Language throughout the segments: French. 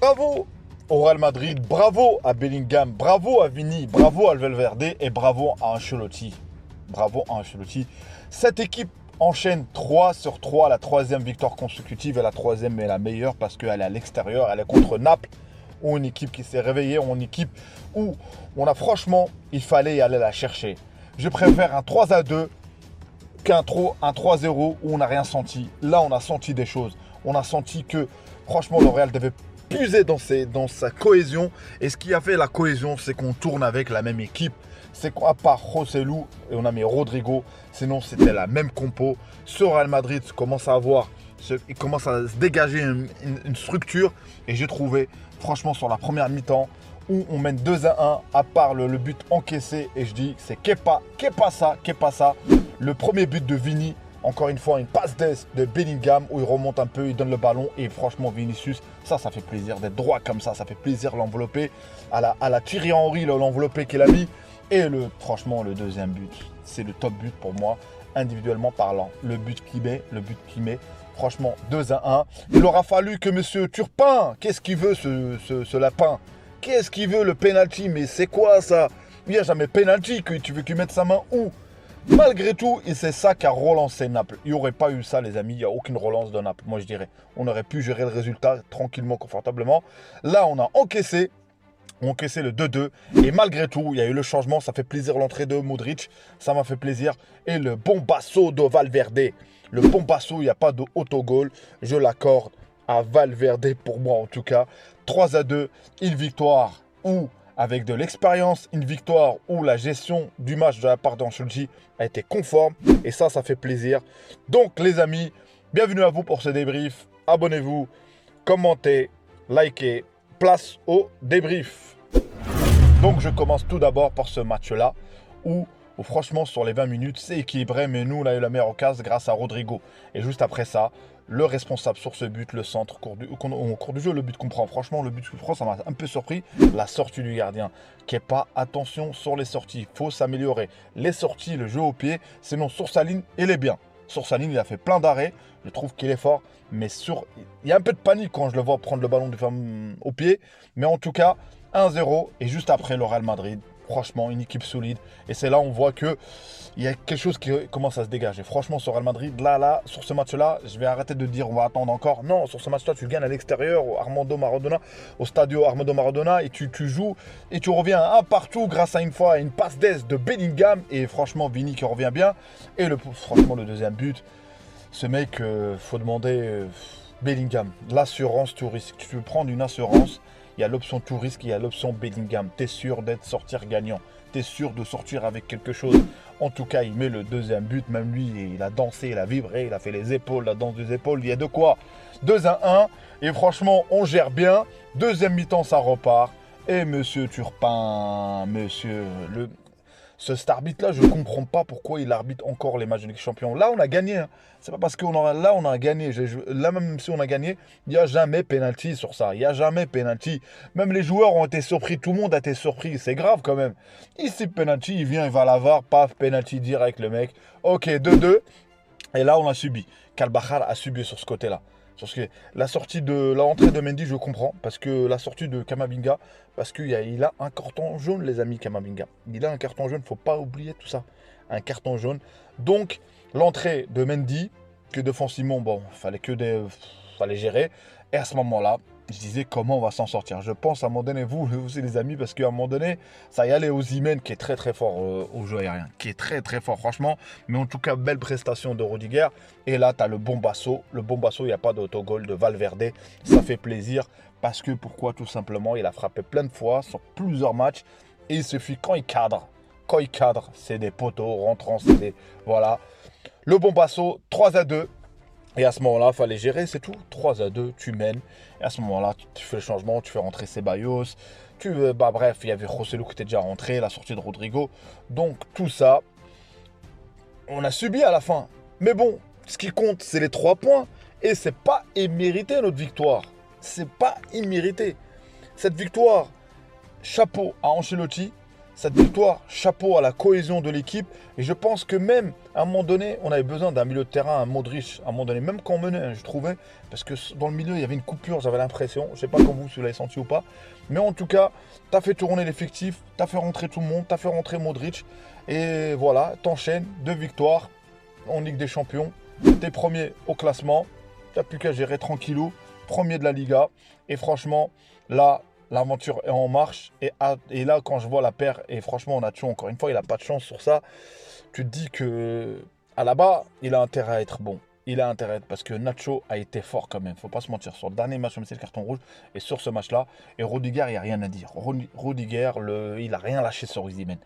Bravo au Real Madrid, bravo à Bellingham, bravo à Vini, bravo à Valverde et bravo à Ancelotti. Bravo à Ancelotti. Cette équipe enchaîne 3 sur 3, la troisième victoire consécutive et la troisième est la meilleure parce qu'elle est à l'extérieur, elle est contre Naples, ou une équipe qui s'est réveillée, ou une équipe où on a franchement, il fallait aller la chercher. Je préfère un 3-2 qu'un 3-0 où on n'a rien senti. Là, on a senti des choses. On a senti que, franchement, le Real devait puiser dans sa cohésion. Et ce qui a fait la cohésion, c'est qu'on tourne avec la même équipe. C'est qu'à part Joselu, et on a mis Rodrigo, sinon c'était la même compo. Ce Real Madrid commence à avoir, il commence à se dégager une structure. Et j'ai trouvé, franchement, sur la première mi-temps, où on mène 2-1, à part le but encaissé, et je dis, c'est Kepa ça. Le premier but de Vini, encore une fois, une passe de Bellingham, où il remonte un peu, il donne le ballon, et franchement, Vinicius, ça fait plaisir d'être droit comme ça fait plaisir l'envelopper, à la Thierry Henry, l'enveloppé qu'il a mis, et franchement, le deuxième but, c'est le top but pour moi, individuellement parlant, le but qu'il met, franchement, 2-1. Il aura fallu que monsieur Turpin, qu'est-ce qu'il veut ce lapin? Qu'est-ce qu'il veut le penalty? Mais c'est quoi ça? Il n'y a jamais penalty, que tu veux qu'il mette sa main où? Malgré tout, et c'est ça qui a relancé Naples. Il n'y aurait pas eu ça, les amis. Il n'y a aucune relance de Naples, moi je dirais. On aurait pu gérer le résultat tranquillement, confortablement. Là, on a encaissé le 2-2. Et malgré tout, il y a eu le changement. Ça fait plaisir l'entrée de Modric. Ça m'a fait plaisir. Et le bombasso de Valverde. Le bombasso, il n'y a pas de autogol. Je l'accorde à Valverde, pour moi en tout cas. 3-2, une victoire où, avec de l'expérience, une victoire où la gestion du match de la part d'Ancelotti a été conforme. Et ça fait plaisir. Donc les amis, bienvenue à vous pour ce débrief. Abonnez-vous, commentez, likez. Place au débrief. Donc je commence tout d'abord par ce match-là, où franchement sur les 20 minutes, c'est équilibré, mais nous on a eu la meilleure occasion grâce à Rodrigo. Et juste après ça, le responsable sur ce but, le centre, au cours du jeu, le but qu'on prend. Franchement, le but qu'on prend, ça m'a un peu surpris. La sortie du gardien, qui est pas, attention sur les sorties, il faut s'améliorer. Les sorties, le jeu au pied, sinon sur sa ligne, il est bien. Sur sa ligne, il a fait plein d'arrêts. Je trouve qu'il est fort. Mais il y a un peu de panique quand je le vois prendre le ballon au pied. Mais en tout cas, 1-0. Et juste après, le Real Madrid. Franchement, une équipe solide. Et c'est là où on voit qu'il y a quelque chose qui commence à se dégager. Franchement, sur Real Madrid, là, sur ce match-là, je vais arrêter de dire on va attendre encore. Non, sur ce match-là, tu gagnes à l'extérieur, au Stadio Armando Maradona, et tu joues et tu reviens un partout grâce à une passe d'aise de Bellingham. Et franchement, Vini qui revient bien. Et franchement, le deuxième but, ce mec, faut demander Bellingham. L'assurance tout risque. Tu veux prendre une assurance. Il y a l'option tout risque, il y a l'option Bellingham. Tu es sûr d'être sortir gagnant. Tu es sûr de sortir avec quelque chose. En tout cas, il met le deuxième but. Même lui, il a dansé, il a vibré, il a fait les épaules, la danse des épaules. Il y a de quoi. 2-1. Et franchement, on gère bien. Deuxième mi-temps, ça repart. Et monsieur Turpin, cet arbitre-là, je ne comprends pas pourquoi il arbitre encore les matchs de Ligue des Champions. Là, on a gagné. Hein. C'est pas parce qu'on a gagné. Là, même si on a gagné, il n'y a jamais pénalty sur ça. Il n'y a jamais pénalty. Même les joueurs ont été surpris. Tout le monde a été surpris. C'est grave quand même. Ici, pénalty, il vient, il va la VAR. Paf, pénalty direct, le mec. Ok, 2-2. Et là, on a subi. Carvajal a subi sur ce côté-là. Parce que l'entrée de Mendy, je comprends. Parce que la sortie de Camavinga, parce qu'il a un carton jaune, les amis, Camavinga. Il a un carton jaune, faut pas oublier tout ça. Un carton jaune. Donc, l'entrée de Mendy, que défensivement, bon, fallait gérer. Et à ce moment-là, je disais comment on va s'en sortir. Je pense à un moment donné, vous aussi les amis, parce qu'à un moment donné, ça y allait aux Osimhen qui est très très fort au jeu aérien, qui est très très fort franchement. Mais en tout cas, belle prestation de Rudiger. Et là, tu as le bombasso. Le bombasso, il n'y a pas d'autogol de Valverde. Ça fait plaisir parce que pourquoi? Tout simplement, il a frappé plein de fois sur plusieurs matchs. Et il suffit quand il cadre. Quand il cadre, c'est des poteaux rentrants, voilà. Le bombasso, 3-2. Et à ce moment-là, il fallait gérer, c'est tout. 3-2, tu mènes. Et à ce moment-là, tu fais le changement, tu fais rentrer Ceballos. Bref, il y avait Joselu qui était déjà rentré, la sortie de Rodrigo. Donc tout ça, on a subi à la fin. Mais bon, ce qui compte, c'est les 3 points. Et c'est pas immérité notre victoire. C'est pas immérité. Cette victoire, chapeau à Ancelotti. cette victoire, chapeau à la cohésion de l'équipe. Et je pense que même, à un moment donné, on avait besoin d'un milieu de terrain, un Modric, à un moment donné, même quand on menait, hein, je trouvais, parce que dans le milieu, il y avait une coupure, j'avais l'impression. Je ne sais pas comme vous, si vous l'avez senti ou pas. Mais en tout cas, tu as fait tourner l'effectif, tu as fait rentrer tout le monde, tu as fait rentrer Modric. Et voilà, t'enchaînes, 2 victoires en Ligue des Champions. T'es premier au classement, t'as plus qu'à gérer tranquillou, premier de la Liga. Et franchement, là, l'aventure est en marche. Et là, quand je vois la paire, et franchement, Nacho, encore une fois, il n'a pas de chance sur ça. Tu te dis que à la bas, il a intérêt à être bon. Il a intérêt parce que Nacho a été fort quand même. Faut pas se mentir. Sur le dernier match, c'est le carton rouge. Et sur ce match-là, et Rudiger, il n'y a rien à dire. Rudiger, il a rien lâché sur Osimhen.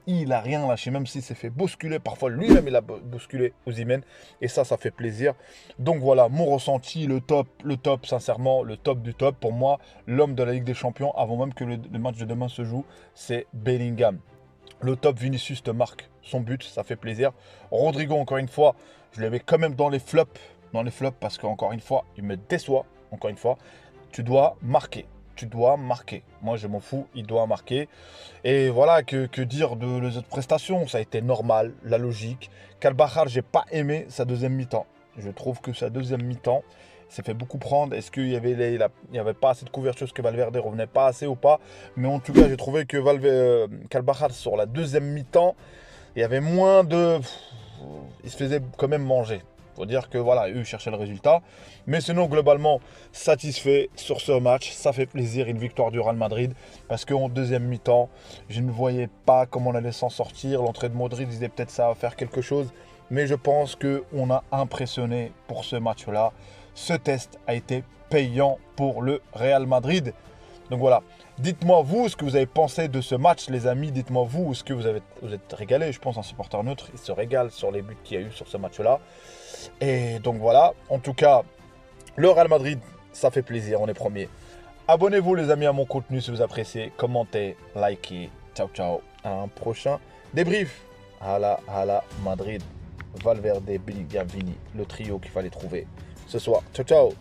Il a rien lâché, même s'il s'est fait bousculer. Parfois, lui-même, il a bousculé Osimhen. Et ça fait plaisir. Donc voilà, mon ressenti, le top, sincèrement, le top du top. Pour moi, l'homme de la Ligue des Champions, avant même que le match de demain se joue, c'est Bellingham. Le top, Vinicius te marque son but, ça fait plaisir. Rodrigo, encore une fois, je le mets quand même dans les flops. Parce qu'encore une fois, il me déçoit. Encore une fois, tu dois marquer. Moi, je m'en fous, il doit marquer. Et voilà, que dire de les autres prestations? Ça a été normal, la logique. Carvajal, j'ai pas aimé sa deuxième mi-temps. Je trouve que sa deuxième mi-temps s'est fait beaucoup prendre. Est-ce qu'il y avait pas assez de couverture? Est-ce que Valverde revenait pas assez ou pas? Mais en tout cas, j'ai trouvé que Carvajal, sur la deuxième mi-temps, il y avait moins de... Il se faisait quand même manger. Il faut dire que voilà, eux cherchaient le résultat. Mais sinon, globalement, satisfait sur ce match. Ça fait plaisir, une victoire du Real Madrid. Parce qu'en deuxième mi-temps, je ne voyais pas comment on allait s'en sortir. L'entrée de Modric disait peut-être ça va faire quelque chose. Mais je pense qu'on a impressionné pour ce match-là. Ce test a été payant pour le Real Madrid. Donc voilà, dites-moi vous ce que vous avez pensé de ce match, les amis. Dites-moi vous, est-ce que vous êtes régalé? Je pense un supporter neutre, il se régale sur les buts qu'il y a eu sur ce match-là. Et donc voilà, en tout cas, le Real Madrid, ça fait plaisir, on est premier. Abonnez-vous les amis à mon contenu si vous appréciez, commentez, likez. Ciao ciao, à un prochain débrief. Hala Madrid, Valverde, Bellingham, Vini, le trio qu'il fallait trouver ce soir. Ciao ciao.